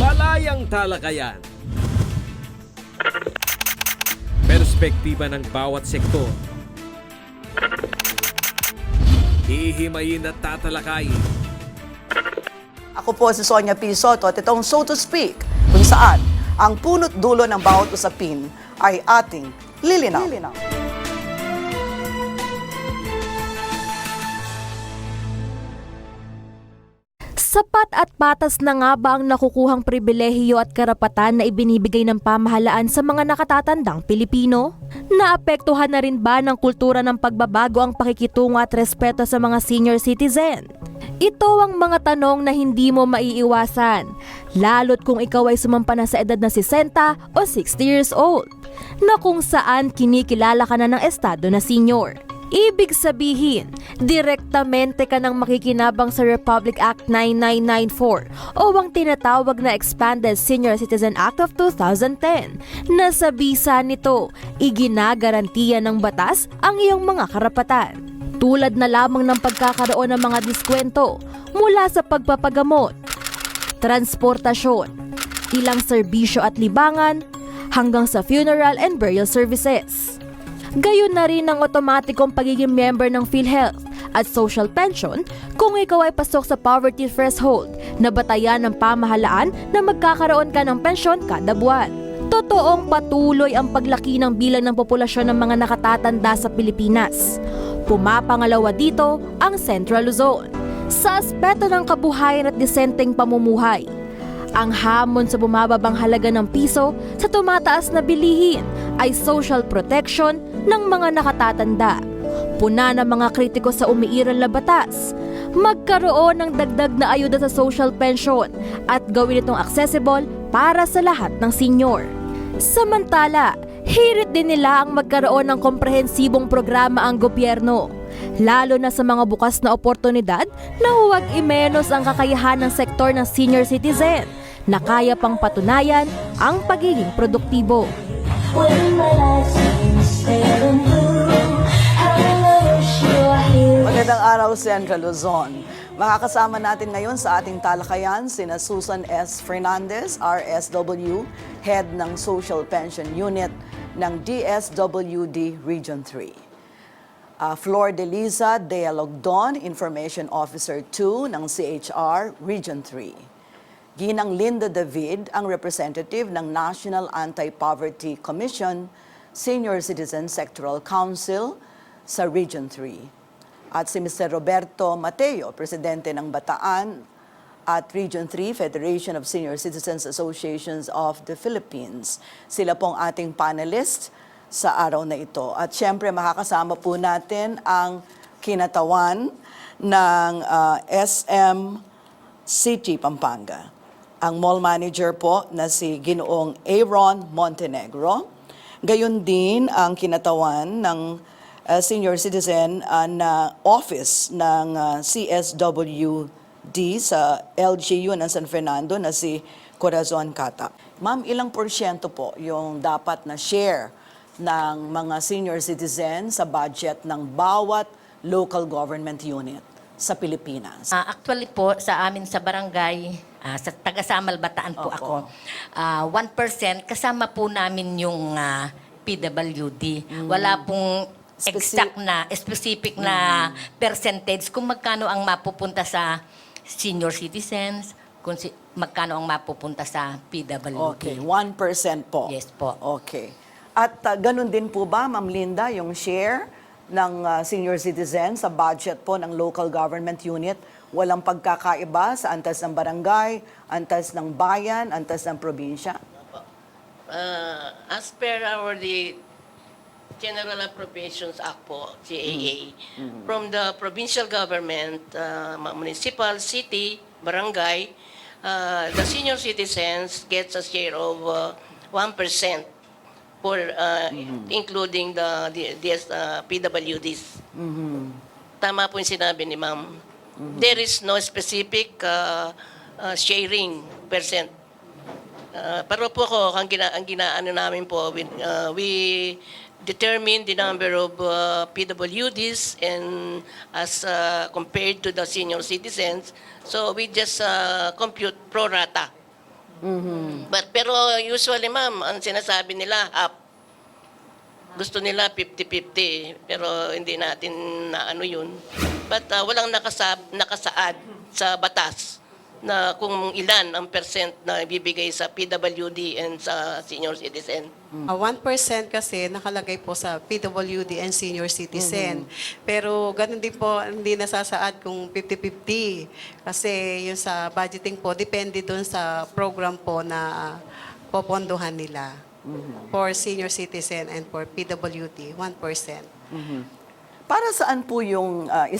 Malayang talakayan. Perspektiba ng bawat sektor. Hihimayin at tatalakayin. Ako po si Sonia P. Soto at itong So to Speak, kung saan ang punot dulo ng bawat usapin ay ating lilinaw. Sapat at patas na nga ba ang nakukuhang pribilehiyo at karapatan na ibinibigay ng pamahalaan sa mga nakatatandang Pilipino? Naapektuhan na rin ba ng kultura ng pagbabago ang pakikitungo at respeto sa mga senior citizen? Ito ang mga tanong na hindi mo maiiwasan, lalo't kung ikaw ay sumampa na sa edad na 60 o 60 years old, na kung saan kinikilala ka na ng estado na senior. Ibig sabihin, direktamente ka nang makikinabang sa Republic Act 9994 o ang tinatawag na Expanded Senior Citizen Act of 2010 na sa bisa nito, iginagarantiya ng batas ang iyong mga karapatan. Tulad na lamang ng pagkakaroon ng mga diskwento mula sa pagpapagamot, transportasyon, ilang serbisyo at libangan, hanggang sa funeral and burial services. Gayon na rin ang otomatikong pagiging member ng PhilHealth at social pension kung ikaw ay pasok sa poverty threshold na batayan ng pamahalaan na magkakaroon ka ng pensyon kada buwan. Totoong patuloy ang paglaki ng bilang ng populasyon ng mga nakatatanda sa Pilipinas. Pumapangalawa dito ang Central Luzon sa aspeto ng kabuhayan at disenteng pamumuhay. Ang hamon sa bumababang halaga ng piso sa tumataas na bilihin ay social protection ng mga nakatatanda. Puna ng mga kritiko sa umiiral na batas, magkaroon ng dagdag na ayuda sa social pension at gawin itong accessible para sa lahat ng senior. Samantala, hirit din nila ang magkaroon ng komprehensibong programa ang gobyerno, lalo na sa mga bukas na oportunidad na huwag imenos ang kakayahan ng sektor ng senior citizen na kaya pang patunayan ang pagiging produktibo. Magandang araw, Central Luzon. Makakasama natin ngayon sa ating talakayan sina Susan S. Fernandez, RSW, Head ng Social Pension Unit ng DSWD Region 3. Flor de Liza de Logdon, Information Officer 2 ng CHR Region 3. Ginang Linda David, ang representative ng National Anti-Poverty Commission, Senior Citizen Sectoral Council sa Region 3. At si Mr. Roberto Mateo, Presidente ng Bataan at Region 3 Federation of Senior Citizens Associations of the Philippines. Sila pong ating panelist sa araw na ito. At syempre makakasama po natin ang kinatawan ng SM City Pampanga. Ang mall manager po na si Ginoong Aaron Montenegro. Gayon din ang kinatawan ng senior citizen na office ng CSWD sa LGU ng San Fernando na si Corazon Cata. Ma'am, ilang porsyento po yung dapat na share ng mga senior citizen sa budget ng bawat local government unit sa Pilipinas? Actually po, sa amin sa barangay, sa taga-Samal Bataan po Opo. ako, 1% kasama po namin yung PWD. Wala pong specific na percentage kung magkano ang mapupunta sa senior citizens, kung magkano ang mapupunta sa PWD. Okay, 1% po. Yes po. Okay. At ganun din po ba, Ma'am Linda, yung share ng senior citizen sa budget po ng local government unit? Walang pagkakaiba sa antas ng barangay, antas ng bayan, antas ng probinsya? As per the General Appropriations Act po, GAA, from the provincial government, municipal, city, barangay, the senior citizens gets a share of 1% for including the PWDs. Tama po yung sinabi ni Ma'am. There is no specific sharing percent. Pero po ako, ang ginaano namin po, we determine the number of PWDs and as compared to the senior citizens. So we just compute pro rata. Pero usually, ma'am, ang sinasabi nila, half. Gusto nila 50-50, pero hindi natin na ano yun. But walang nakasaad sa batas na kung ilan ang percent na ibibigay sa PWD and sa senior citizen. 1% kasi nakalagay po sa PWD and senior citizen. Pero ganun din po, hindi nasasaad kung 50-50. Kasi yung sa budgeting po, depende dun sa program po na popondohan nila. For senior citizen and for PWD, 1%. Para saan po yung 1%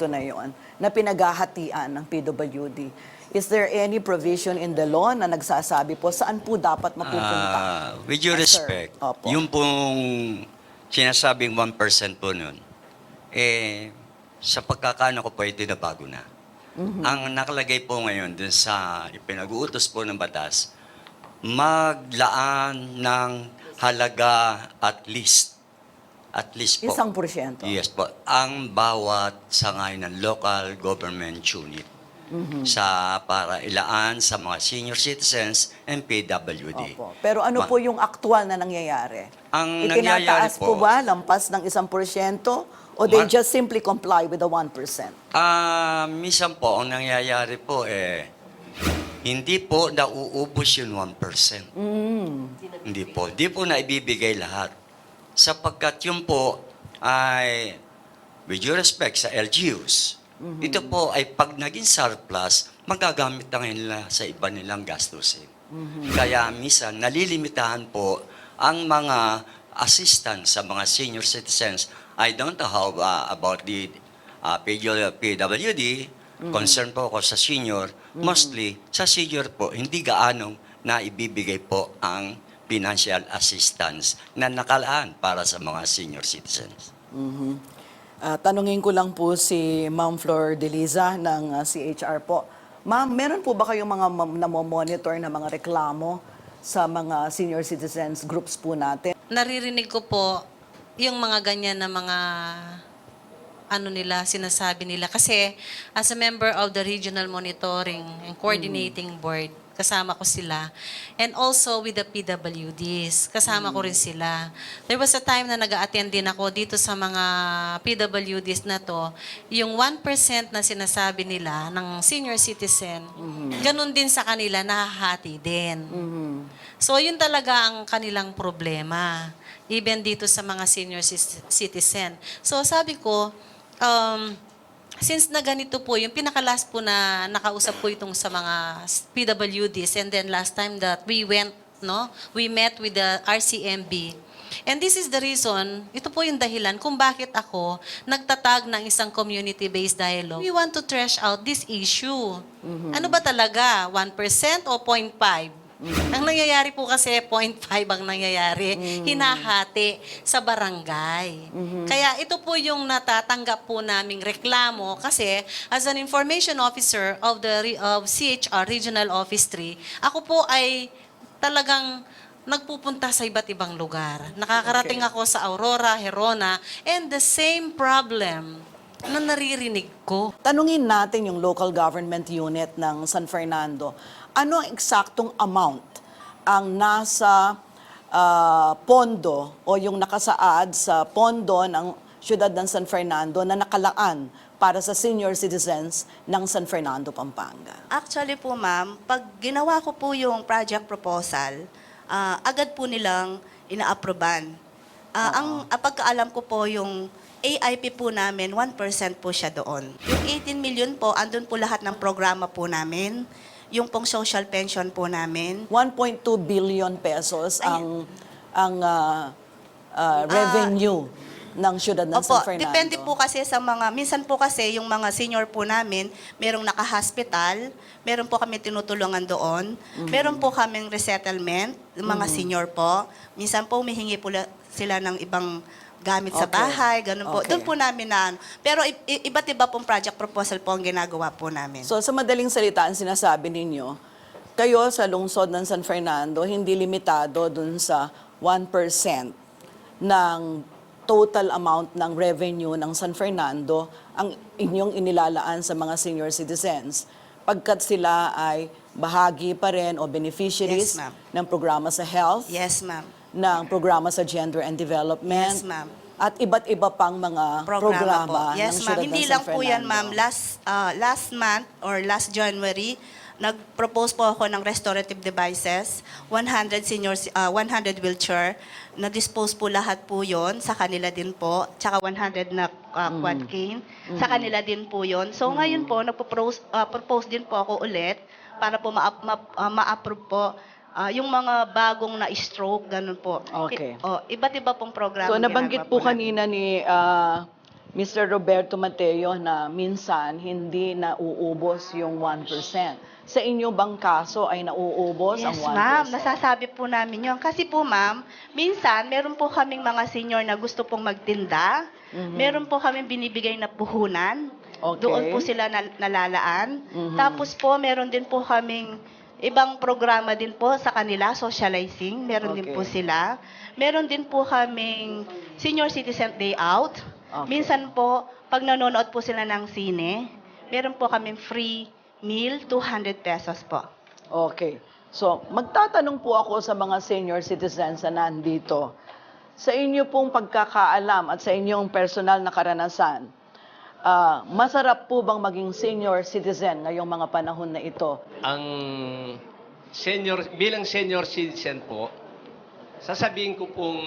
na yon na pinaghahatian ng PWD? Is there any provision in the law na nagsasabi po saan po dapat mapupunta? With due Yes, sir. respect, Opo. yung pong sinasabing 1% po nun, sa pagkakano ko po ito na bago na. Ang nakalagay po ngayon dun sa ipinag-uutos po ng batas, maglaan ng halaga at least po. 1%. Yes po. Ang bawat sangay ng local government unit sa para ilaan sa mga senior citizens and PWD. Opo. Pero ano po yung aktual na nangyayari? Ang nangyayari Itinataas po po, ba lampas ng 1%? O they just simply comply with the 1%? minsan po, ang nangyayari po hindi po nauubos yung 1%. Hindi po. Hindi po na ibibigay lahat. Sapagkat yun po ay, with due respect sa LGUs, ito po ay pag naging surplus, magagamit na ngayon nila sa iba nilang gastusin. Kaya minsan, nalilimitahan po ang mga assistance sa mga senior citizens. I don't know how about the PWD, concern po ako sa senior. Mostly, sa senior po, hindi gaanong na ibibigay po ang financial assistance na nakalaan para sa mga senior citizens. Tanungin ko lang po si Ma'am Flor Deliza ng CHR po. Ma'am, meron po ba kayong mga namomonitor na mga reklamo sa mga senior citizens groups po natin? Naririnig ko po yung mga ganyan na mga sinasabi nila. Kasi as a member of the Regional Monitoring and Coordinating Board, kasama ko sila. And also with the PWDs, kasama ko rin sila. There was a time na nag-a-attend din ako dito sa mga PWDs na to. Yung 1% na sinasabi nila ng senior citizen, ganun din sa kanila, nahahati din. So yun talaga ang kanilang problema. Even dito sa mga senior citizen. So sabi ko, since na ganito po, yung pinakalas po na nakausap po itong sa mga PWDs, and then last time that we met with the RCMB. And this is the reason, ito po yung dahilan kung bakit ako nagtatag ng isang community-based dialogue. We want to trash out this issue. Ano ba talaga? 1% o 0.5%? Ang nangyayari po kasi 0.5 ang nangyayari, hinahati sa barangay. Kaya ito po yung natatanggap po naming reklamo kasi as an information officer of CHR Regional Office 3, ako po ay talagang nagpupunta sa iba't ibang lugar. Nakakarating ako sa Aurora, Herona, and the same problem na naririnig ko. Tanungin natin yung local government unit ng San Fernando. Ano ang eksaktong amount ang nasa pondo o yung nakasaad sa pondo ng siyudad ng San Fernando na nakalaan para sa senior citizens ng San Fernando, Pampanga? Actually po ma'am, pag ginawa ko po yung project proposal, agad po nilang ina-approvean. Ang pagkaalam ko po yung AIP po namin, 1% po siya doon. Yung 18 million po, andun po lahat ng programa po namin. Yung pong social pension po namin. 1.2 billion pesos ang revenue ng siyudad ng Opo, San Fernando. depende po kasi sa mga, minsan po kasi yung mga senior po namin, merong naka-hospital, meron po kami tinutulungan doon, meron po kaming resettlement, yung mga senior po. Minsan po humihingi po sila ng ibang gamit sa bahay, ganun po. Okay. Doon po namin na, pero iba't iba pong project proposal po ang ginagawa po namin. So sa madaling salita, ang sinasabi ninyo, kayo sa lungsod ng San Fernando, hindi limitado dun sa 1% ng total amount ng revenue ng San Fernando ang inyong inilalaan sa mga senior citizens. Pagkat sila ay bahagi pa rin o beneficiaries Yes, ma'am. ng programa sa health, Yes, ma'am. ng programa sa gender and development, Yes, ma'am. at iba't iba pang mga Programa po. programa Yes, ng ma'am. Syudad ng Hindi San lang po yan, ma'am. Fernando. Last month or last January, nag-propose po ako ng restorative devices, 100 seniors, 100 wheelchair. Na-dispose po lahat po yon sa kanila din po. Tsaka 100 na quad cane. Sa kanila din po yon. So ngayon po, propose din po ako ulit para po ma-approve po yung mga bagong na-stroke, ganun po. Okay. Iba't iba pong programa. So nabanggit po kanina ni Mr. Roberto Mateo na minsan hindi nauubos yung 1%. Sa inyo bang kaso ay nauubos ang 1%? Yes, ma'am. Nasasabi po namin yun. Kasi po, ma'am, minsan, meron po kaming mga senior na gusto pong magtinda. Meron po kaming binibigay na puhunan. Okay. Doon po sila nalalaan. Tapos po, meron din po kaming ibang programa din po sa kanila, socializing. Meron din po Okay. sila. Meron din po kaming senior citizen day out. Okay. Minsan po, pag nanonood po sila ng sine, meron po kaming free meal, 200 pesos po. Okay. So, magtatanong po ako sa mga senior citizens na nandito. Sa inyo pong pagkakaalam at sa inyong personal na karanasan, masarap po bang maging senior citizen ngayong mga panahon na ito? Ang bilang senior citizen po, sasabihin ko pong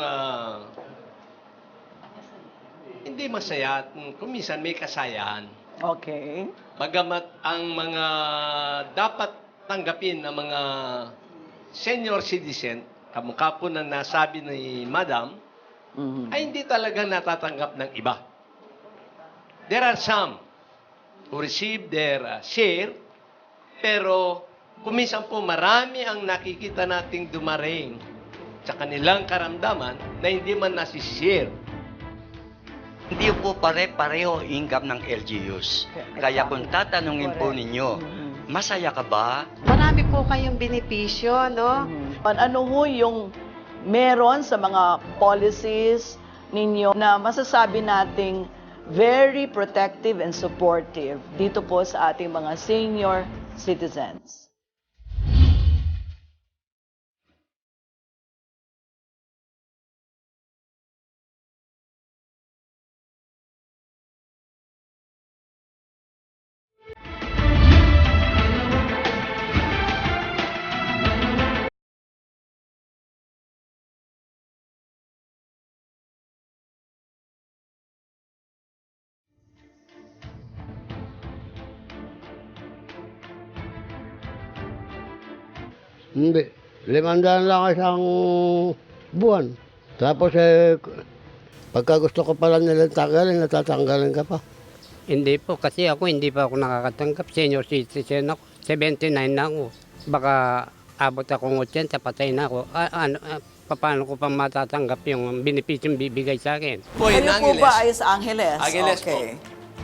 hindi masaya, kung minsan may kasayahan. Okay. Bagamat ang mga dapat tanggapin ng mga senior citizen, kamukha po na nasabi ni Madam, ay hindi talaga natatanggap ng iba. There are some who receive their share, pero kuminsan po marami ang nakikita nating dumaring sa kanilang karamdaman na hindi man nasishare. Hindi po pare-pareho income ng LGUs. Kaya kung tatanungin po ninyo, masaya ka ba? Marami po kayong benepisyo, no? Ano ho yung meron sa mga policies ninyo na masasabi nating very protective and supportive dito po sa ating mga senior citizens? Hindi. 500 lang isang buwan. Tapos pagka gusto ko pala nila tanggalin, natatanggalin ka pa. Hindi po, kasi hindi pa ako nakakatanggap. Senior citizen ako. 79 na ako. Baka abot akong 80, patay na ako. Paano ko pa matatanggap yung benepisyong bibigay sa akin? Po, in Kayo po Angeles. ba ay sa Angeles? Angeles po. Okay.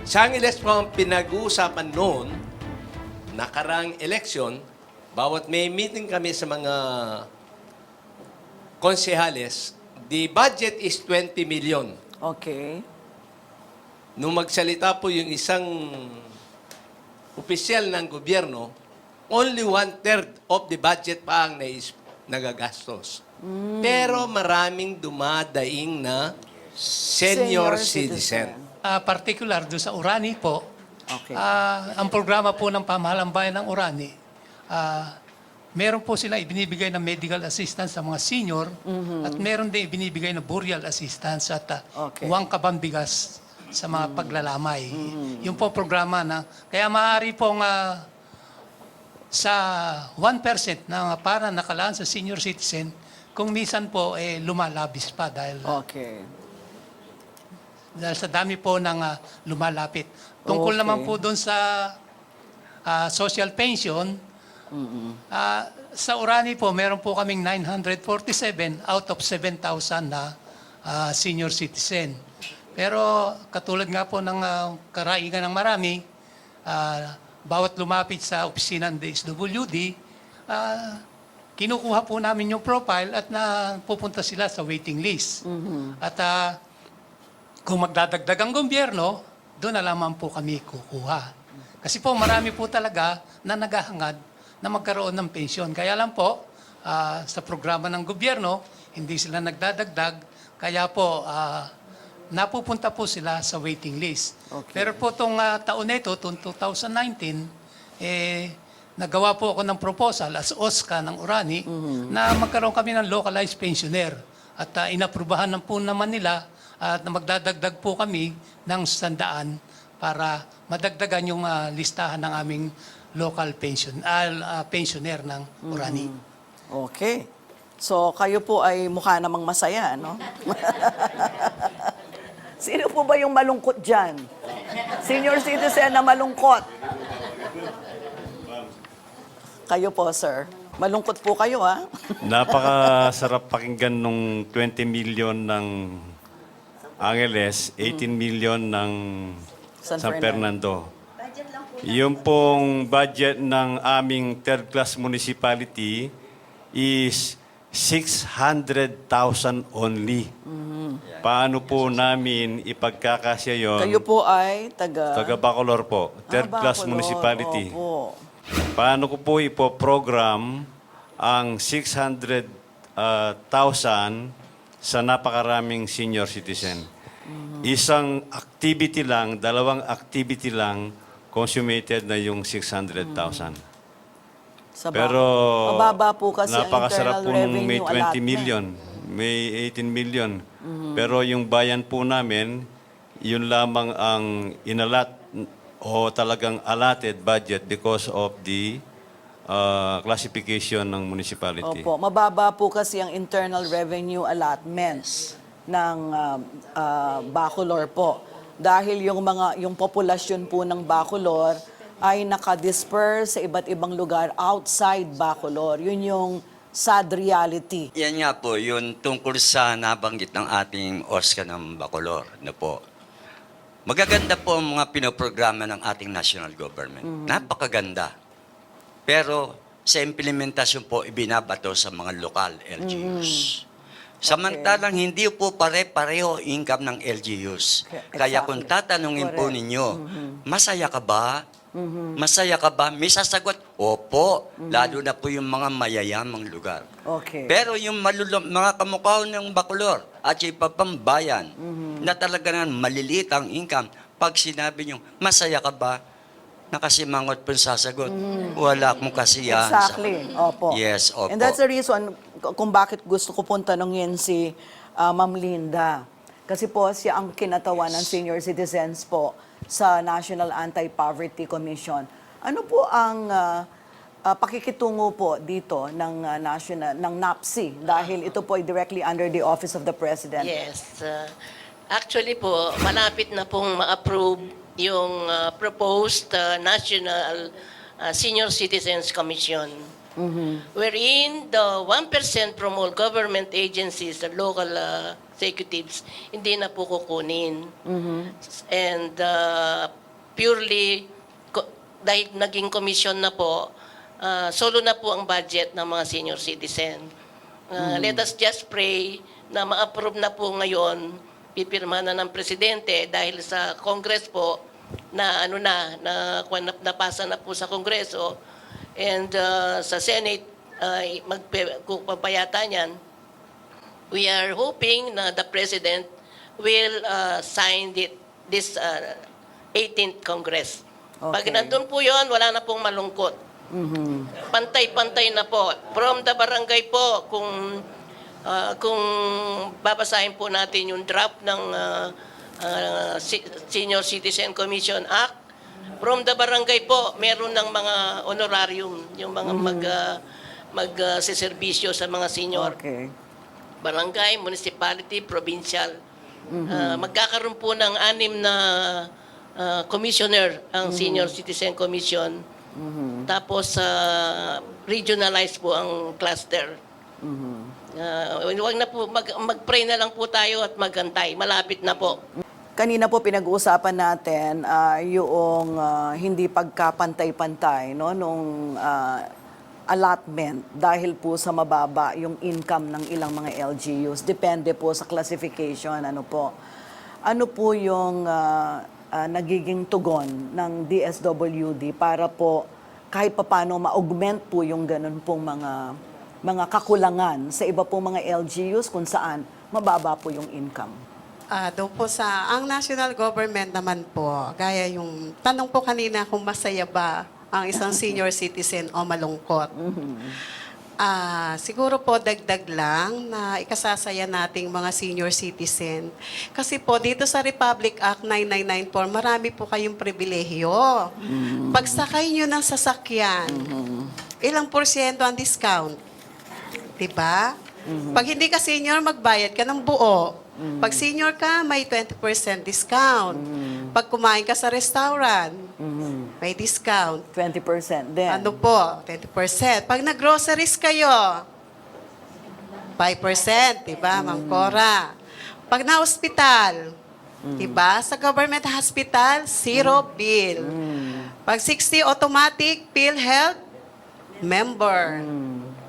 Sa Angeles po ang pinag-uusapan noon, nakarang eleksyon, bawat may meeting kami sa mga konsehales, the budget is 20 million. Okay. Nung magsalita po yung isang opisyal ng gobyerno, only 1/3 of the budget pa ang nagagastos. Pero maraming dumadaing na senior citizen. Particular doon sa Orani po, Okay. ang programa po ng pamahalang bayan ng Orani, meron po sila ibinibigay na medical assistance sa mga senior at meron din ibinibigay na burial assistance at Okay. uwang kabambigas sa mga paglalamay. Yung po programa na, kaya maaari pong sa 1% na para nakalaan sa senior citizen, kung minsan po lumalabis pa dahil Okay. dahil sa dami po ng lumalapit. Tungkol Okay. naman po doon sa social pension, sa Orani po, meron po kaming 947 out of 7,000 na senior citizen. Pero katulad nga po ng karaigan ng marami, bawat lumapit sa opisina ng DSWD, kinukuha po namin yung profile at pupunta sila sa waiting list. At kung magdadagdag ang gobyerno, doon na lamang po kami kukuha. Kasi po marami po talaga na naghahangad na magkaroon ng pensyon. Kaya lang po, sa programa ng gobyerno, hindi sila nagdadagdag, kaya po napupunta po sila sa waiting list. Pero po itong taon na ito, 2019, nagawa po ako ng proposal as OSCA ng Orani na magkaroon kami ng localized pensioner. At inaprubahan na po naman nila at magdadagdag po kami ng 100 para madagdagan yung listahan ng aming local pensioner ng Orani. Okay. So, kayo po ay mukha namang masaya, no? Sino po ba yung malungkot dyan? Senior citizen na malungkot. Kayo po, sir. Malungkot po kayo, ha? Napakasarap pakinggan nung 20 million ng Angeles, 18 million ng San San Fernando. Yung pong budget ng aming third-class municipality is 600,000 only. Paano po namin ipagkakasya yon? Kayo po ay Taga Bacolor po, third-class Bacolor. municipality. Opo. Paano ko po ipoprogram ang 600,000 sa napakaraming senior citizen? Isang activity lang, dalawang activity lang, consummated na yung 600,000. Pero mababa po kasi ang napakasarap internal po nung may revenue 20 allotment. million, may 18 million. Pero yung bayan po namin, yun lamang ang inalat o talagang allotted budget because of the classification ng municipality. Opo, mababa po kasi ang internal revenue allotments ng Bacolor po. Dahil yung populasyon po ng Bacolor ay nakadisperse sa iba't ibang lugar outside Bacolor. Yun yung sad reality. Yan nga po, yun tungkol sa nabanggit ng ating OSCA ng Bacolor. Na po. Magaganda po ang mga pinoprograma ng ating national government. Napakaganda. Pero sa implementasyon po, ibinabato sa mga lokal LGUs. Samantalang hindi po pare-pareho income ng LGUs. Kaya kung tatanungin po ninyo, masaya ka ba? Masaya ka ba? May sasagot, opo. Lalo na po yung mga mayayamang lugar. Okay. Pero yung mga kamukha ng Bacolor at yung papambayan na talaga na maliliit ang income, pag sinabi nyo, masaya ka ba? Nakasimangot po yung sasagot. Wala akong kasiyahan. Exactly. Opo. Yes, opo. And that's the reason kung bakit gusto ko pong tanungin si Ma'am Linda. Kasi po siya ang kinatawan ng senior citizens po sa National Anti-Poverty Commission. Ano po ang pakikitungo po dito ng NAPSI dahil ito po ay directly under the Office of the President? Yes. Actually po, malapit na pong ma-approve yung proposed National Senior Citizens Commission, wherein the 1% from all government agencies, the local executives, hindi na po kukunin. And purely, dahil naging commission na po, solo na po ang budget ng mga senior citizen. Let us just pray na ma-approve na po ngayon, pipirma na ng presidente dahil sa Congress po na napasa na po sa Kongreso and sa Senate magpapayata niyan. We are hoping na the president will sign this 18th Congress. Pag nandun po yon, wala na pong malungkot. Pantay-pantay na po. From the barangay po, kung babasahin po natin yung draft ng Senior Citizen Commission Act, from the barangay po, meron ng mga honorarium, yung mga mag-serbisyo sa mga senior. Okay. Barangay, municipality, provincial. Magkakaroon po ng 6 na commissioner ang Senior Citizen Commission. Tapos regionalized po ang cluster. Huwag na po, mag-pray na lang po tayo at maghantay. Malapit na po. Kanina po pinag-uusapan natin yung hindi pagkapantay-pantay nung allotment dahil po sa mababa yung income ng ilang mga LGUs. Depende po sa classification. Ano po yung nagiging tugon ng DSWD para po kahit papano ma-augment po yung ganun pong mga kakulangan sa iba pong mga LGUs kung saan mababa po yung income? Doon po ang national government naman po, gaya yung tanong po kanina kung masaya ba ang isang senior citizen o malungkot. Siguro po dagdag lang na ikasasaya nating mga senior citizen. Kasi po dito sa Republic Act 9994, marami po kayong pribilehiyo. Pagsakay nyo ng sasakyan, ilang porsyento ang discount? Diba? Pag hindi ka senior, magbayad ka ng buo. Pag senior ka, may 20% discount. Pag kumain ka sa restaurant, may discount. 20% din. Ano po? 20%. Pag nag-groceries kayo, 5%, diba, Ma'am Cora? Pag na-hospital, diba, sa government hospital, 0 bill. Pag 60 automatic, PhilHealth, member.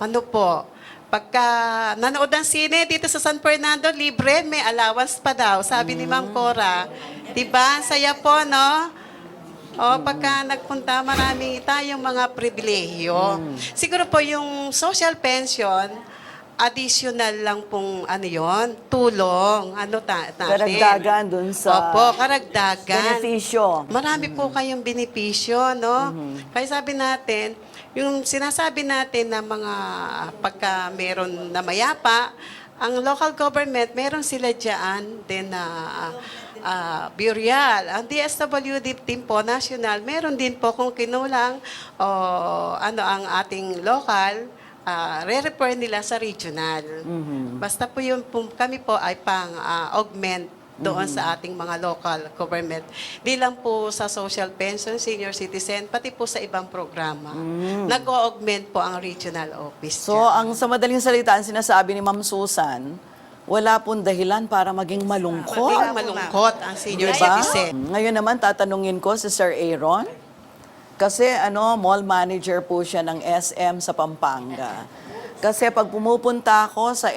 Ano po? Pagka nanood ng sine dito sa San Fernando, libre, may allowance pa daw. Sabi ni Ma'am Cora. Diba? Saya po, no? O, pagka nagpunta, marami tayong mga pribilehiyo. Siguro po yung social pension, additional lang pong tulong. Natin. Karagdagan dun sa Opo, karagdagan. benepisyo. Marami po kayong benepisyo, no? Kaya sabi natin, yung sinasabi natin na mga pagka meron na mayapa, ang local government, meron sila dyan din na burial. Ang DSWD team po, national, meron din po kung kinulang ang ating local, re-refer nila sa regional. Basta po yun, kami po ay pang-augment doon sa ating mga local government. Di lang po sa social pension, senior citizen, pati po sa ibang programa. Nag-augment po ang regional office. So, sa madaling salita, ang sinasabi ni Ma'am Susan, wala pong dahilan para maging malungkot. Maging malungkot ang senior Diba? citizen. Ngayon naman, tatanungin ko si Sir Aaron. Kasi mall manager po siya ng SM sa Pampanga. Kasi pag pumupunta ako sa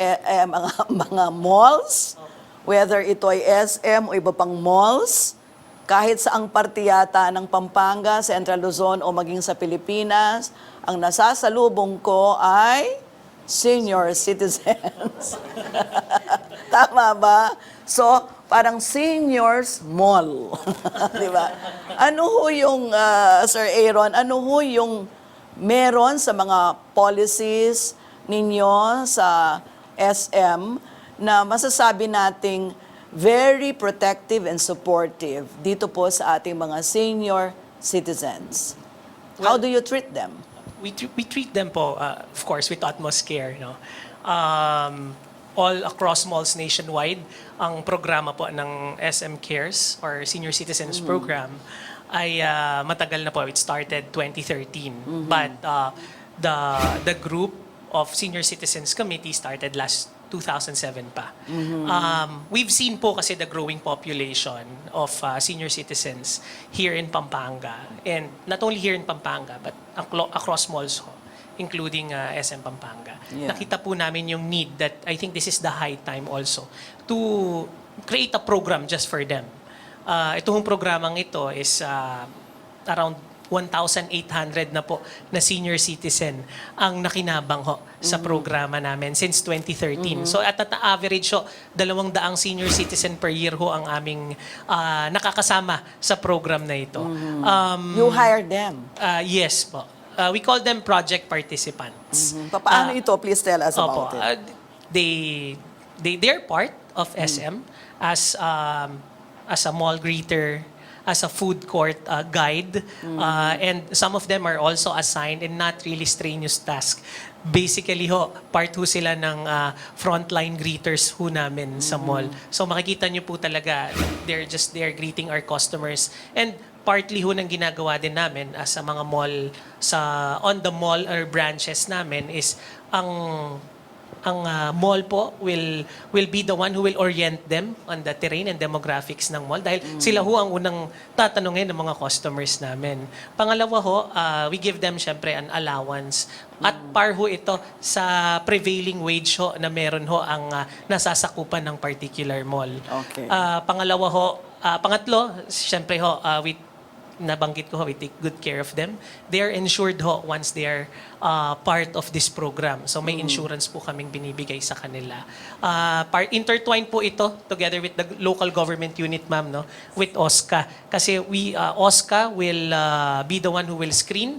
mga malls, whether ito ay SM o iba pang malls, kahit saang parte yata ng Pampanga, Central Luzon o maging sa Pilipinas, ang nasasalubong ko ay senior citizens. Tama ba? So, parang seniors mall. Di ba? Ano ho yung, Sir Aaron, ano ho yung meron sa mga policies ninyo sa SM na masasabi nating very protective and supportive dito po sa ating mga senior citizens? How do you treat them? We treat them po, of course, with utmost care. No? All across malls nationwide, ang programa po ng SM Cares or Senior Citizens Program ay matagal na po. It started 2013. But the group of Senior Citizens Committee started last 2007 pa. We've seen po kasi the growing population of senior citizens here in Pampanga. And not only here in Pampanga, but across malls ho, including SM Pampanga. Yeah. Nakita po namin yung need that I think this is the high time also to create a program just for them. Itong programang ito is around 1,800 na po na senior citizen ang nakinabang ho sa programa namin since 2013. So at the average ho, 200 senior citizen per year ho ang aming nakakasama sa program na ito. You hire them? Yes po. We call them project participants. Paano ito? Please tell us about it. They're part of SM as a mall greeter, as a food court guide, and some of them are also assigned in not really strenuous task. Basically ho, part ho sila ng frontline greeters ho namin sa mall. So makikita nyo po talaga, they're just there greeting our customers. And partly ho ng ginagawa din namin sa mga mall, on the mall or branches namin is ang mall po will be the one who will orient them on the terrain and demographics ng mall dahil sila ho ang unang tatanungin ng mga customers namin. Pangalawa ho, we give them syempre an allowance at par ho ito sa prevailing wage ho na meron ho ang nasasakupan ng particular mall. Okay. Pangatlo, syempre ho, nabanggit ko, we take good care of them. They are insured ho once they are part of this program. So may insurance po kaming binibigay sa kanila. Intertwined po ito together with the local government unit, ma'am, no, with OSCA. Kasi OSCA will be the one who will screen.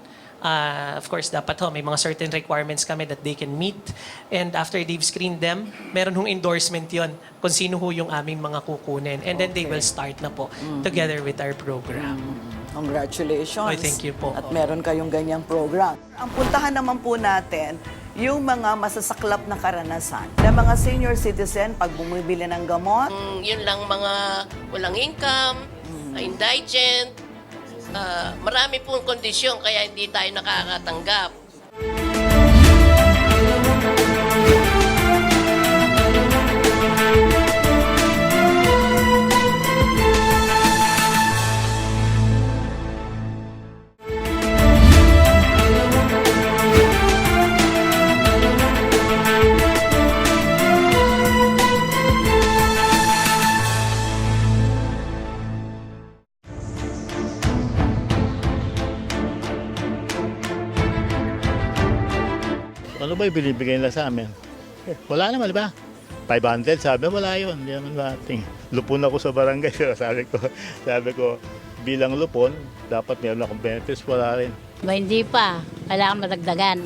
Of course, dapat may mga certain requirements kami that they can meet. And after they've screened them, meron hong endorsement yon kung sino ho yung aming mga kukunin. And then they will start na po together with our program. Congratulations. Oy, thank you po. At meron kayong ganyang program. Ang puntahan naman po natin, yung mga masasaklap na karanasan ng mga senior citizen pag bumibili ng gamot. Yun lang mga walang income, indigent, marami pong kondisyon kaya hindi tayo nakakatanggap. Ano ba yung binibigay nila sa amin? Wala naman, di ba? 500, sabi, wala yun. Hindi naman dating. Lupon ako sa barangay. sabi ko, bilang lupon, dapat meron akong benefits. Wala rin. Hindi pa. Kailangan madagdagan.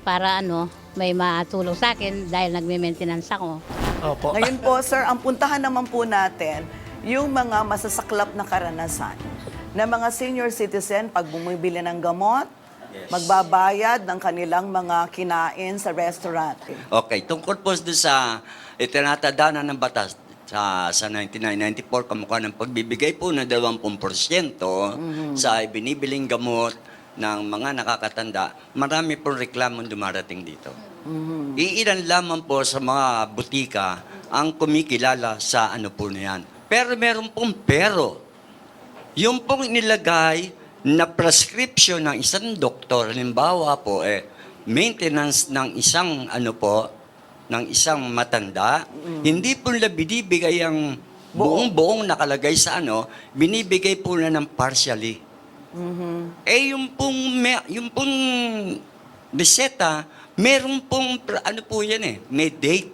Para may matulong sa akin dahil nagme-maintenance ako. Opo. Ngayon po, sir, ang puntahan naman po natin, yung mga masasaklap na karanasan ng mga senior citizen pag bumibili ng gamot, magbabayad ng kanilang mga kinain sa restaurant. Okay, tungkol po doon sa itinatadana ng batas sa 1994, kamukha ng pagbibigay po ng 20% sa binibiling gamot ng mga nakakatanda, marami pong reklamong dumarating dito. Iilan lamang po sa mga butika ang kumikilala sa po na yan. Pero meron pong pero. Yung pong nilagay na prescription ng isang doktor, halimbawa po, maintenance ng isang, ng isang matanda, hindi po nila binibigay ang buong nakalagay sa binibigay po na ng partially. Yung pong reseta, meron pong, po yan may date.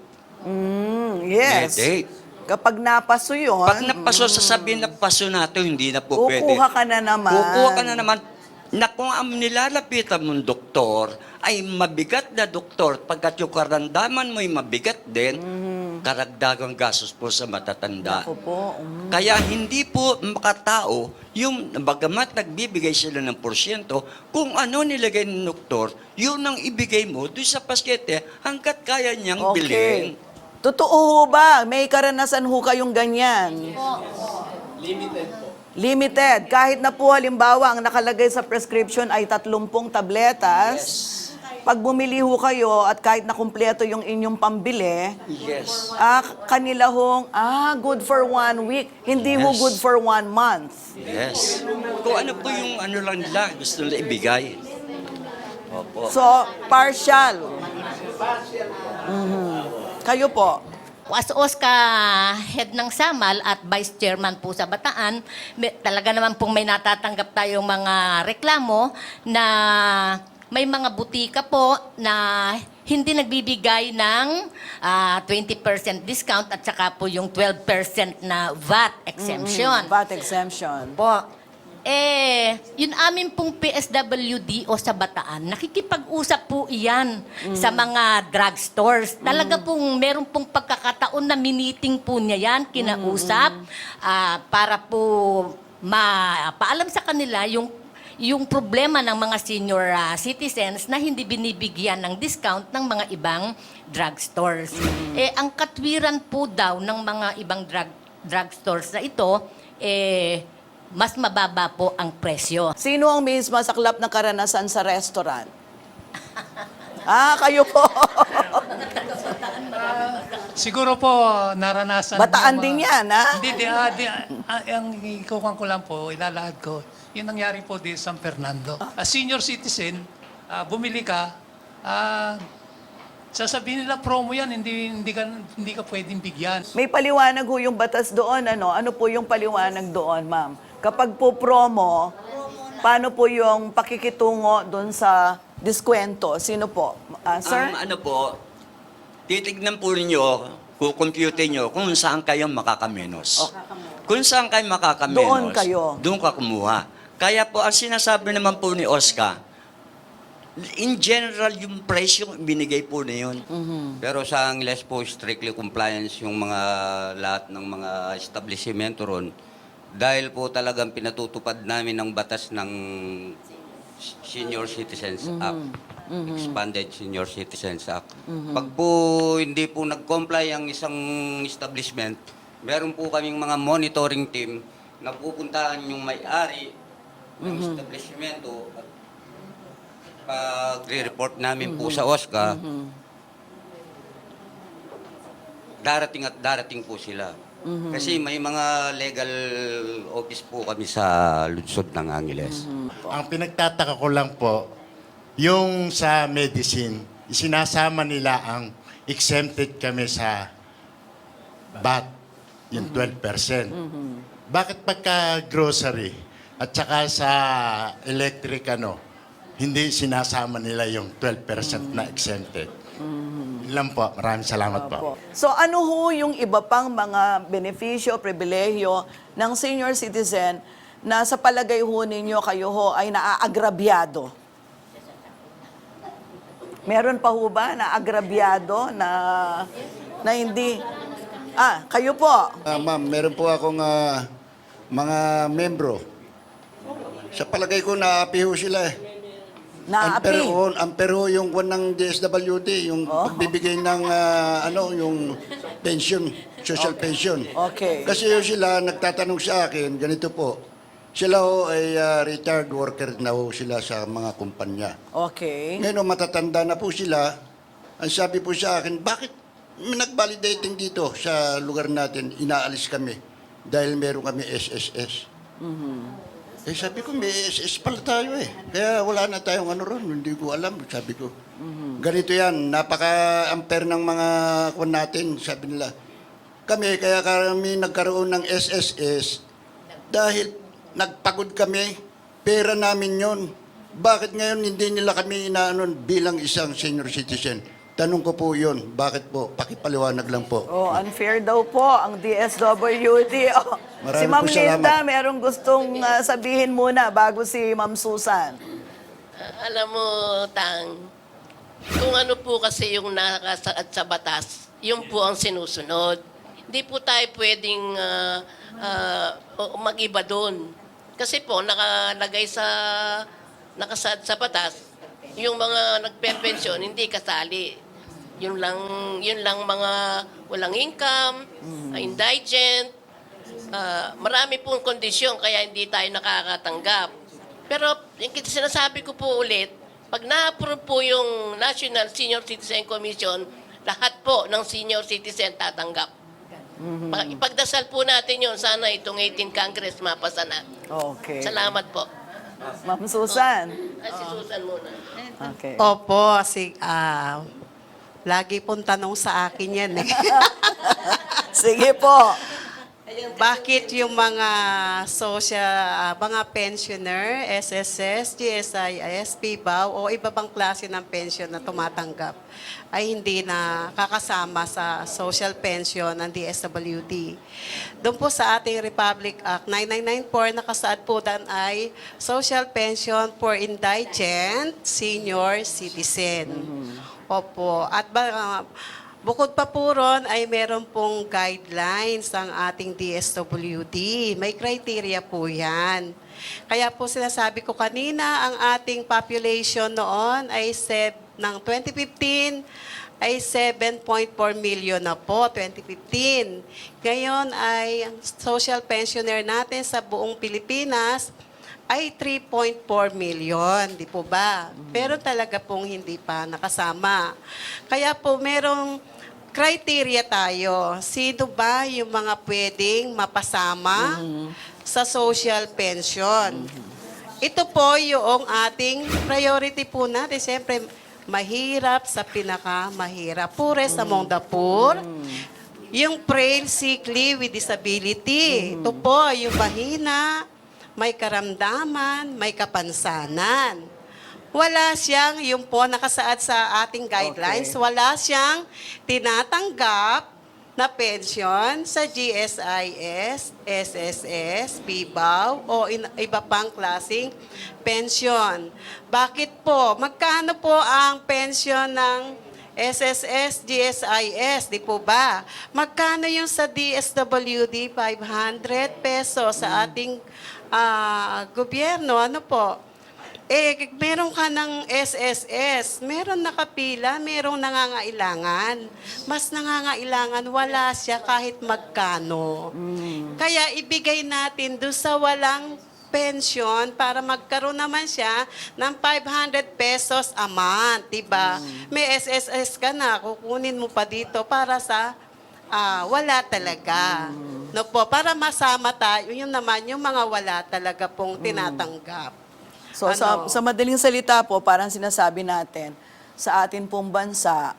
Yes. May date. Kapag napaso yun, pag napaso, sasabihin na paso nato, hindi na po pwede. kukuha ka na naman. Kukuha ka na naman. Na kung ang nilalapitan mong doktor ay mabigat na doktor, pagkat yung karandaman mo'y mabigat din, karagdagang gastos po sa matatanda. Ako po. Kaya hindi po makatao, yung bagamat nagbibigay sila ng porsyento, kung ano nilagay ng doktor, yun ang ibigay mo doon sa pasyente hanggat kaya niyang bilhin. Totoo ho ba? May karanasan ho kayong ganyan? Limited po. Limited. Kahit na po halimbawa ang nakalagay sa prescription ay 30 tabletas, pag bumili ho kayo at kahit na kumpleto yung inyong pambili, kanila hong, good for 1 week. Hindi ho good for 1 month. Yes. Kung ano po yung lang nila, gusto nila ibigay. Opo. So, partial. Kayo po. As OSCA head ng SAMAL at vice chairman po sa Bataan, talaga naman pong may natatanggap tayong mga reklamo na may mga butika po na hindi nagbibigay ng 20% discount at saka po yung 12% na VAT exemption. VAT exemption. Po. Yun amin pong PSWD o sa Bataan, nakikipag-usap po iyan sa mga drugstores. Talaga pong meron pong pagkakataon na miniting po niya yan, kinausap, para po mapaalam sa kanila yung problema ng mga senior citizens na hindi binibigyan ng discount ng mga ibang drugstores. Ang katwiran po daw ng mga ibang drugstores na ito, mas mababa po ang presyo. Sino ang mismo saklap na karanasan sa restaurant? Kayo po. Siguro po naranasan. Bataan din yan, ha? Hindi, ang ikukuhan ko lang po, ilalahad ko, yung nangyari po di San Fernando. Senior citizen, bumili ka, sasabihin nila promo yan, hindi ka pwedeng bigyan. May paliwanag ho yung batas doon, ano? Ano po yung paliwanag doon, ma'am? Kapag po promo, paano po yung pakikitungo doon sa diskwento? Sino po? Sir? Ang ano po, titignan po ninyo, kukompute nyo kung saan kayo makakamenos. Kung saan kayo makakamenos, Doon kayo. doon ka kumuha. Kaya po, ang sinasabi naman po ni Oscar, in general, yung price yung binigay po na yun. Pero sa Angeles po, strictly compliance yung mga lahat ng mga establishmento ron. Dahil po talagang pinatutupad namin ng batas ng Senior Citizens Act. Expanded Senior Citizens Act. Pag po hindi po nag-comply ang isang establishment, meron po kaming mga monitoring team na pupuntahan yung may-ari ng establishmento at pag-report namin po sa OSCA, darating po sila. Kasi may mga legal office po kami sa lungsod ng Angeles. Ang pinagtataka ko lang po, yung sa medicine, isinasama nila ang exempted kami sa VAT, yung 12%. Bakit pagka grocery at saka sa electric hindi sinasama nila yung 12% na exempted? Yun lang po. Maraming salamat po. So ano ho yung iba pang mga benepisyo, pribilehyo ng senior citizen na sa palagay ho ninyo kayo ho ay naaagrabyado? Meron pa ho ba na agrabyado na hindi? Kayo po. Ma'am, meron po akong mga membro. Sa palagay ko, naapi ho sila eh. Naapi? Ampere ho yung kwan ng DSWD, yung pagbibigay ng yung pension, social pension. Okay. Kasi ho sila nagtatanong sa akin, ganito po, sila ho ay retired worker na ho sila sa mga kumpanya. Okay. Ngayon, matatanda na po sila. Ang sabi po sa akin, bakit nag-validating dito sa lugar natin, inaalis kami dahil meron kami SSS. Eh sabi ko, may SSS pala tayo eh. Kaya wala na tayong ron, hindi ko alam, sabi ko. Ganito yan, napaka-ampere ng mga kwan natin, sabi nila. Kaya kami nagkaroon ng SSS dahil nagpagod kami, pera namin yon. Bakit ngayon hindi nila kami inaanon bilang isang senior citizen? Tanong ko po yun, bakit po? Pakipaliwanag lang po. Unfair daw po ang DSWD. Si Ma'am Maraming po salamat. Linda, merong gustong sabihin muna bago si Ma'am Susan. Alam mo, Tang, kung ano po kasi yung nakasaad sa batas, yun po ang sinusunod. Hindi po tayo pwedeng mag-iba doon. Kasi po, nakasaad sa batas, yung mga nagpe-pensyon, hindi kasali. Yun lang mga walang income, indigent, marami pong kondisyon kaya hindi tayo nakakatanggap. Pero yung sinasabi ko po ulit, pag na-approve po yung National Senior Citizen Commission, lahat po ng senior citizen tatanggap. Ipagdasal po natin yun. Sana itong 18th Congress mapasa na. Okay. Salamat po. Ma'am Susan. Si Susan muna. Okay. Opo, lagi pong tanong sa akin yan eh. Sige po. Bakit yung mga mga pensioner, SSS, GSIS, PBAW o iba bang klase ng pension na tumatanggap ay hindi na kakasama sa social pension ng DSWD? Doon po sa ating Republic Act 9994 nakasaad po dan ay social pension for indigent senior citizen. Opo. At bukod pa po ron ay meron pong guidelines ang ating DSWD. May criteria po yan. Kaya po sinasabi ko kanina, ang ating population noon ay ng 2015 ay 7.4 million na po, 2015. Ngayon ay ang social pensioner natin sa buong Pilipinas ay 3.4 million, di po ba? Pero talaga pong hindi pa nakasama. Kaya po merong criteria tayo. Sino ba yung mga pwedeng mapasama sa social pension? Ito po yung ating priority po natin. Siyempre, mahirap sa pinakamahirap. Poorest among the poor. Yung frail, sickly, with disability. Ito po, yung mahina, may karamdaman, may kapansanan. Wala siyang, yung po nakasaad sa ating guidelines, wala siyang tinatanggap na pension sa GSIS, SSS, BIBAW o iba pang klaseng pension. Bakit po? Magkano po ang pension ng SSS, GSIS, di po ba? Magkano yung sa DSWD? 500 pesos sa ating gobyerno. Ano po? Meron ka ng SSS, meron nakapila, merong nangangailangan. Mas nangangailangan, wala siya kahit magkano. Kaya ibigay natin doon sa walang pension para magkaroon naman siya ng 500 pesos a month, diba? May SSS ka na, kukunin mo pa dito para sa wala talaga. No po, para masama tayo, yun naman yung mga wala talaga pong tinatanggap. So sa madaling salita po, parang sinasabi natin, sa atin pong bansa,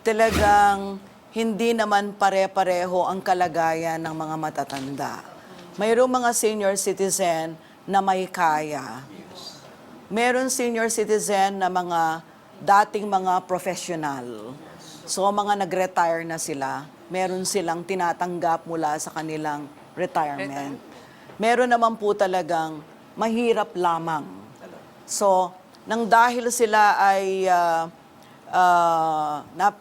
talagang hindi naman pare-pareho ang kalagayan ng mga matatanda. Mayroong mga senior citizen na may kaya. Meron senior citizen na mga dating mga professional. So mga nag-retire na sila, meron silang tinatanggap mula sa kanilang retirement. Meron naman po talagang mahirap lamang. So, nang dahil sila ay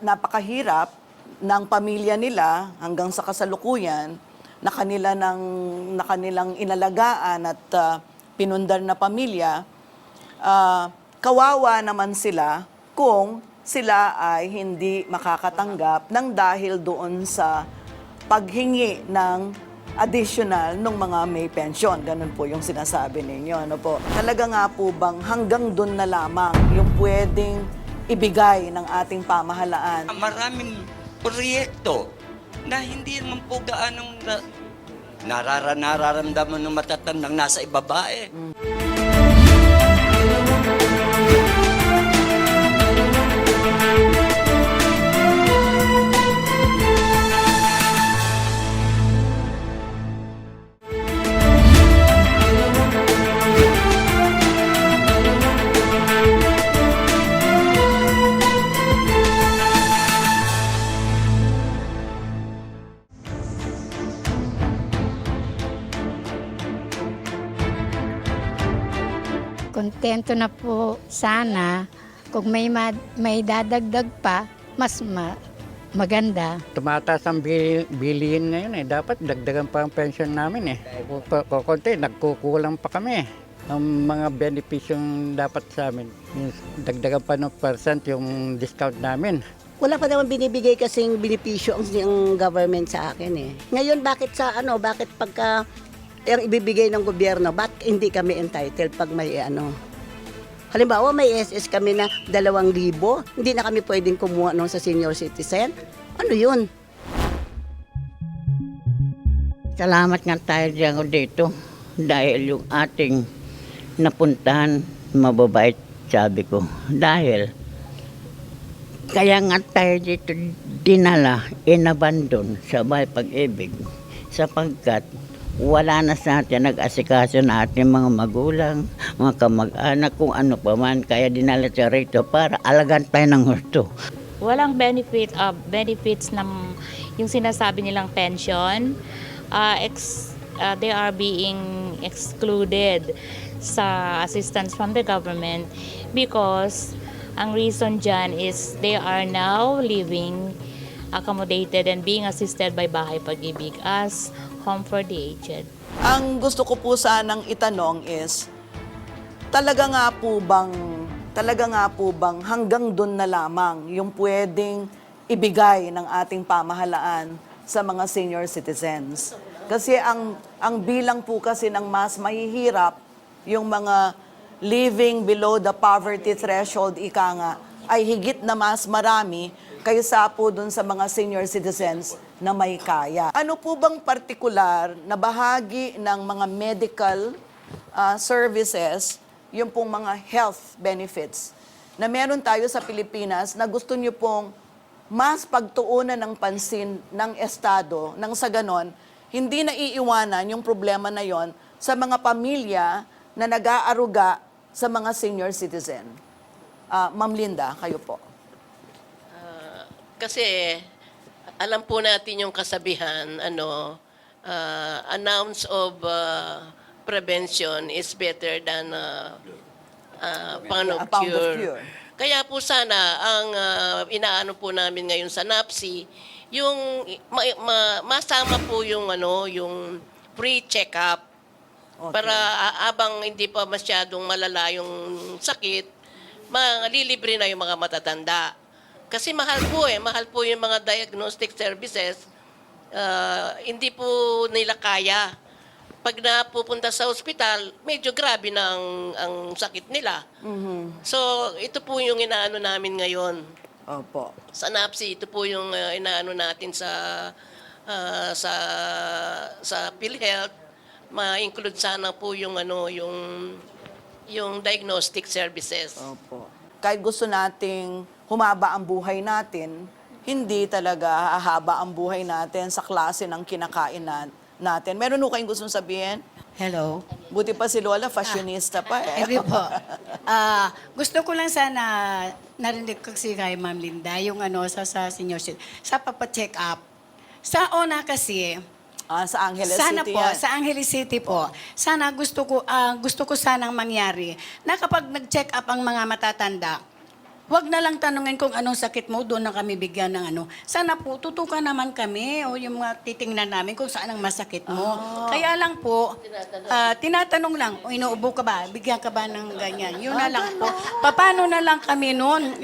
napakahirap ng pamilya nila hanggang sa kasalukuyan na kanilang inalagaan at pinundar na pamilya, kawawa naman sila kung sila ay hindi makakatanggap ng dahil doon sa paghingi ng additional ng mga may pension. Ganun po yung sinasabi ninyo. Ano po? Talaga nga po bang hanggang doon na lamang yung pwedeng ibigay ng ating pamahalaan? Maraming proyekto na hindi naman po gaanong nararamdaman ng matatandang nasa ibaba eh. Kontento na po sana kung may dadagdag pa, mas maganda. Tumataas ang bilihin ngayon eh. Dapat dagdagan pa ang pension namin eh. Konti, nagkukulang pa kami. Ang mga benepisyong dapat sa amin, dagdagan pa ng percent yung discount namin. Wala pa naman binibigay kasing benepisyo ang government sa akin eh. Ngayon bakit pagka yung ibibigay ng gobyerno, bakit hindi kami entitled pag may Halimbawa, may SS kami na 2,000, hindi na kami pwedeng kumuha sa senior citizen. Ano yun? Salamat nga tayo dito dahil yung ating napuntahan mababait, sabi ko. Dahil kaya nga tayo dito dinala, inabandon sa Bahay Pag-ibig sapagkat wala na sa atin nag-asikaso na ating mga magulang, mga kamag-anak, kung ano pa man. Kaya dinala siya rito para alagaan tayo ng husto. Walang benefits ng yung sinasabi nilang pension. They are being excluded sa assistance from the government because ang reason dyan is they are now living accommodated and being assisted by Bahay Pag-ibig as home for the aged. Ang gusto ko po sanang itanong is, talaga nga po bang hanggang doon na lamang yung pwedeng ibigay ng ating pamahalaan sa mga senior citizens? Kasi ang bilang po kasi ng mas mahihirap, yung mga living below the poverty threshold, ika nga, ay higit na mas marami kaysa po dun sa mga senior citizens na may kaya. Ano po bang partikular na bahagi ng mga medical services, yung pong mga health benefits, na meron tayo sa Pilipinas na gusto nyo pong mas pagtuunan ng pansin ng Estado, nang sa ganon, hindi na iiwanan yung problema na yon sa mga pamilya na nag-aaruga sa mga senior citizen? Ma'am Linda, kayo po. Kasi alam po natin yung kasabihan, an ounce of prevention is better than pound of A pound of cure. cure. Kaya po sana ang inaano po namin ngayon sa NAPSI, yung masama po yung yung free check-up para abang hindi pa masyadong malala yung sakit, malilibre na yung mga matatanda. Kasi mahal po yung mga diagnostic services, hindi po nila kaya. Pag napupunta sa ospital, medyo grabe na ang sakit nila. So, ito po yung inaano namin ngayon. Opo. Sa NAPSI, ito po yung inaano natin sa PhilHealth. Ma-include sana po yung yung diagnostic services. Opo. Kahit gusto nating humaba ang buhay natin, hindi talaga hahaba ang buhay natin sa klase ng kinakain natin. Meron ho kayong gustong sabihin? Hello. Buti pa si Lola, fashionista pa eh. Hindi po. Gusto ko lang sana narinig ko si kay Ma'am Linda, yung sa senior citizen, sa papacheck up. Sa una kasi, sa Angeles sana City po, yan. sa Angeles City po, sana gusto ko sanang mangyari na kapag nag-check up ang mga matatanda, wag na lang tanungin kung anong sakit mo, doon na kami bigyan ng Sana po, tutukan naman kami o yung mga titingnan namin kung saan ang masakit mo. Kaya lang po, tinatanong lang, inuubo ka ba? Bigyan ka ba ng ganyan? Yun na lang po. Paano na lang kami noon?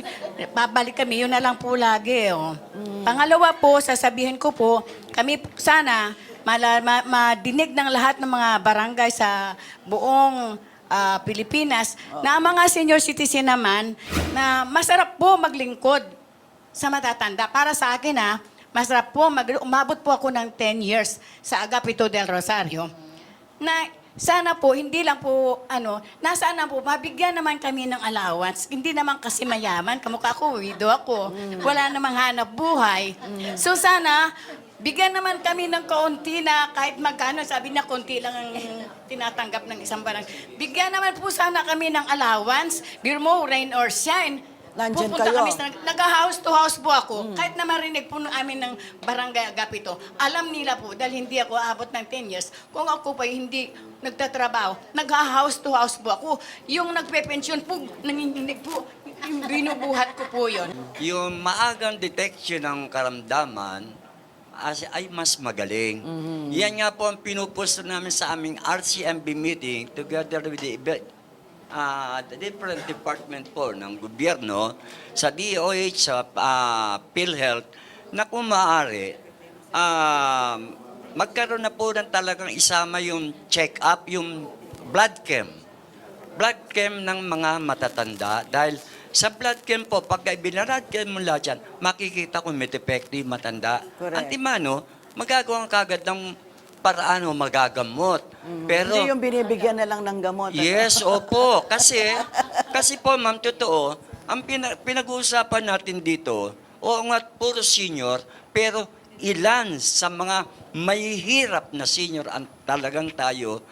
Babalik kami, yun na lang po lagi. Pangalawa po, sasabihin ko po, kami sana madinig ng lahat ng mga barangay sa buong Pilipinas na ang mga senior citizen naman na masarap po maglingkod sa matatanda. Para sa akin masarap po, umabot po ako ng 10 years sa Agapito del Rosario na sana po, hindi lang po, nasaan po, mabigyan naman kami ng allowance. Hindi naman kasi mayaman, kamukha ko, widow ako. Wala namang hanap buhay. So sana, bigyan naman kami ng kaunti na kahit magkano, sabi na konti lang ang tinatanggap ng isang barangay. Bigyan naman po sana kami ng allowance, beer mo, rain or shine. Nandyan Pupunta kayo. kami, nag-house to house po ako. Kahit na marinig po amin ng barangay Agapito, alam nila po, dahil hindi ako abot ng 10 years, kung ako pa hindi nagtatrabaho, nag-house to house po ako. Yung nagpe-pension po, nanginginig po, binubuhat ko po yun. Yung maagang detection ng karamdaman ay mas magaling. Yan nga po ang pinupusto namin sa aming RCMB meeting together with the different department po ng gobyerno, sa DOH, sa PhilHealth, na kung maaari, magkaroon na po ng talagang isama yung check-up, yung blood chem. Blood chem ng mga matatanda. Dahil sa blood chem po, pagka ibinarad chem mo lahat yan, makikita kung may defective matanda. Correct. Antimano, magagawa kagad ng paraan o magagamot. Pero, Hindi yung binibigyan na lang ng gamot. yes, opo. Kasi po, ma'am, totoo, ang pinag-uusapan natin dito, oo nga, puro senior, pero ilan sa mga mahihirap na senior ang talagang tayo,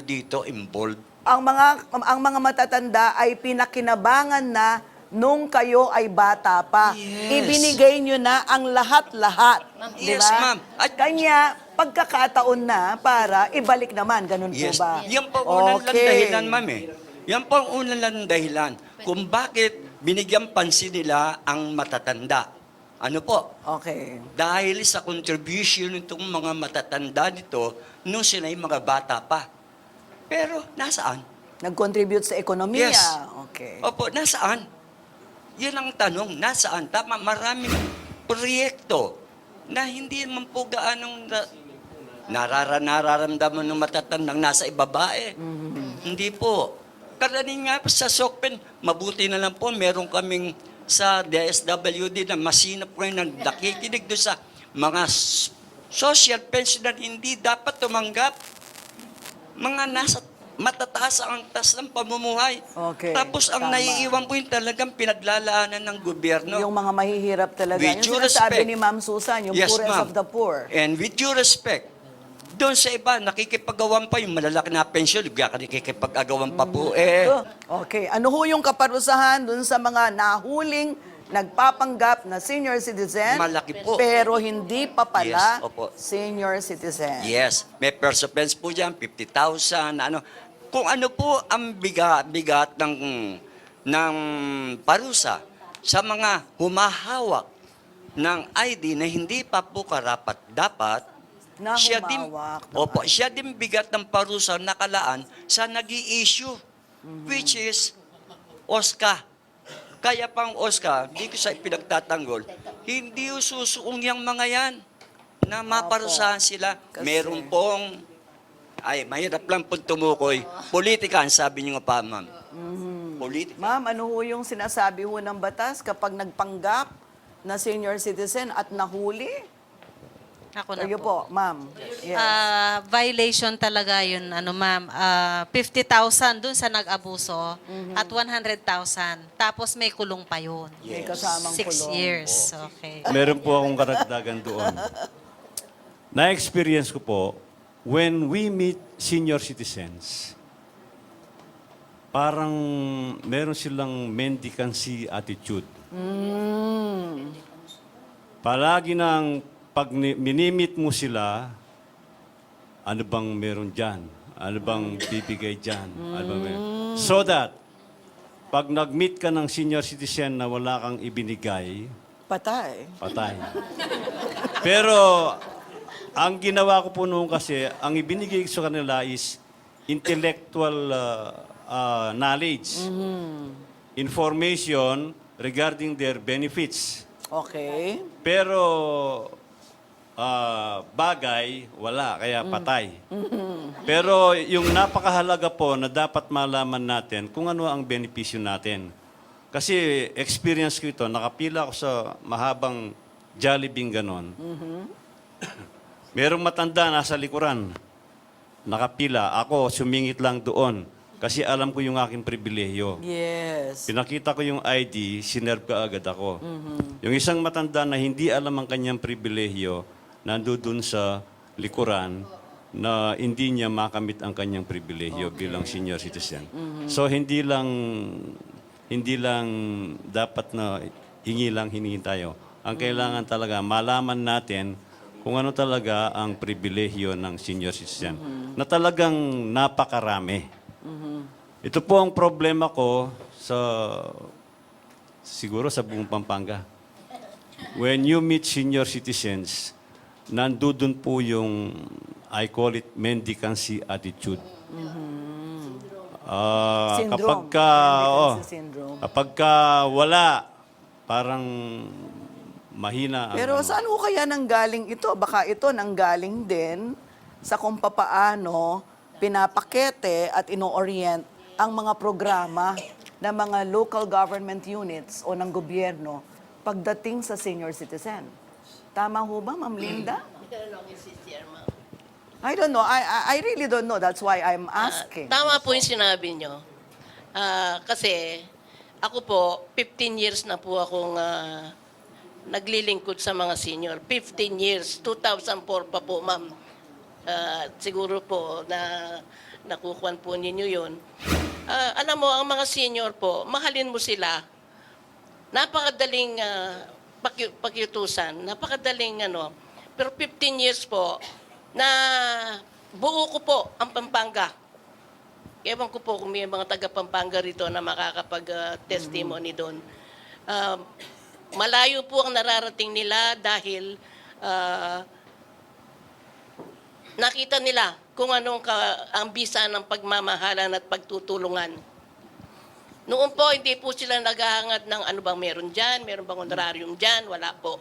dito, involved. Ang mga matatanda ay pinakinabangan na nung kayo ay bata pa. Yes. Ibinigay nyo na ang lahat-lahat. Yes, Diba? ma'am. Kanya, pagkakataon na para ibalik naman. Ganun Yes. po ba? Yan po ang unang lang dahilan, ma'am eh. Yan po ang unang lang dahilan kung bakit binigyan pansin nila ang matatanda. Ano po? Okay. Dahil sa contribution nitong mga matatanda nito nung sila yung mga bata pa. Pero nasaan? Nag-contribute sa ekonomiya. Yes. Okay. Opo, nasaan? Yun ang tanong, nasaan? Tama, maraming proyekto na hindi naman po gaanong nararamdaman ng matatandang nasa ibabae. Hindi po. Karanin nga po sa SOCPEN, mabuti na lang po, meron kaming sa DSWD na masinap ko yung nakikinig doon sa mga social pensioner hindi dapat tumanggap. Mga nasa matataas ang antas ng pamumuhay. Okay, Tapos ang tama. naiiwan po yung talagang pinaglalaanan ng gobyerno. Yung mga mahihirap talaga. With Yung due sinasabi respect. ni Ma'am Susan, yung Yes, poorest ma'am. of the poor. And with due respect, Doon sa iba, nakikipagawan pa yung malalaki na pensyon, nakikipag-agawan pa po. Okay, ano ho yung kaparusahan dun sa mga nahuling nagpapanggap na senior citizen? Malaki po. Pero hindi pa pala Yes, opo. senior citizen. Yes, may first offense po dyan, 50,000, ano. Kung ano po ang bigat ng parusa sa mga humahawak ng ID na hindi pa po karapat-dapat, Na humawak. siya din bigat ng parusa nakalaan sa nag-i-issue, which is OSCA. Kaya pang OSCA, hindi ko sa pinagtatanggol, hindi ususuong yung mga yan na maparusahan sila. Meron pong, mahirap lang pong tumukoy. Politika, ang sabi niyo nga pa, ma'am. Politika. Ma'am, ano ho yung sinasabi ho ng batas kapag nagpanggap na senior citizen at nahuli? Ako na Kayo po, ma'am. Yes. Violation talaga yun, ma'am. 50,000 dun sa nag-abuso at 100,000. Tapos may kulong pa yun. May kasamang 6 kulong. years. Okay. Meron po akong karagdagan doon. Na-experience ko po, when we meet senior citizens, parang meron silang mendicancy attitude. Palagi nang pag minimit mo sila, ano bang meron dyan? Ano bang bibigay dyan? Ano bang meron? So that, pag nag-meet ka ng senior citizen na wala kang ibinigay, Patay. patay. Pero, ang ginawa ko po noon kasi, ang ibinigay ko sa kanila is intellectual knowledge, information regarding their benefits. Okay. Pero, bagay, wala, kaya patay. Pero yung napakahalaga po na dapat malaman natin kung ano ang benepisyo natin. Kasi experience ko ito, nakapila ako sa mahabang Jollibee ganon. Merong matanda nasa likuran, nakapila. Ako, sumingit lang doon kasi alam ko yung aking pribilehyo. Yes. Pinakita ko yung ID, sinerve ka agad ako. Yung isang matanda na hindi alam ang kanyang pribilehyo, nandoon sa likuran na hindi niya makamit ang kanyang pribilehyo bilang senior citizen. So hindi lang dapat na hingi tayo. Ang kailangan talaga malaman natin kung ano talaga ang pribilehyo ng senior citizen na talagang napakarami. Ito po ang problema ko siguro sa buong Pampanga. When you meet senior citizens, nandun po yung, I call it, mendicancy attitude. Syndrome. Kapag wala, parang mahina. Pero saan ho kaya nanggaling ito? Baka ito nanggaling din sa kung papaano pinapakete at ino-orient ang mga programa ng mga local government units o ng gobyerno pagdating sa senior citizen. Tama ho ba, Ma'am Linda? I don't know. I really don't know. That's why I'm asking. Tama po yung sinabi nyo. Kasi ako po, 15 years na po akong naglilingkod sa mga senior. 15 years. 2004 pa po, ma'am. Siguro po na nakukuhan po ninyo yun. Alam mo, ang mga senior po, mahalin mo sila. Napakadaling pakyutusan. Napakadaling Pero 15 years po, na buo ko po ang Pampanga. Ewan ko po kung may mga taga-Pampanga rito na makakapag-testimony doon. Malayo po ang nararating nila dahil nakita nila kung anong ang bisa ng pagmamahalan at pagtutulungan. Noon po, hindi po sila naghahangad ng ano bang meron dyan, meron bang honorarium dyan, wala po.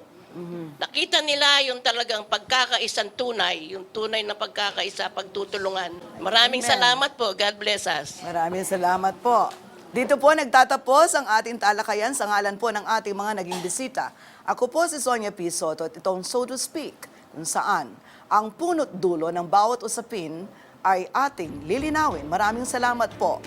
Nakita nila yung talagang pagkakaisang tunay, yung tunay na pagkakaisa, pagtutulungan. Maraming Amen. salamat po. God bless us. Maraming salamat po. Dito po nagtatapos ang ating talakayan sa ngalan po ng ating mga naging bisita. Ako po si Sonia P. Soto at itong So to Speak, kung saan ang punot dulo ng bawat usapin ay ating lilinawin. Maraming salamat po.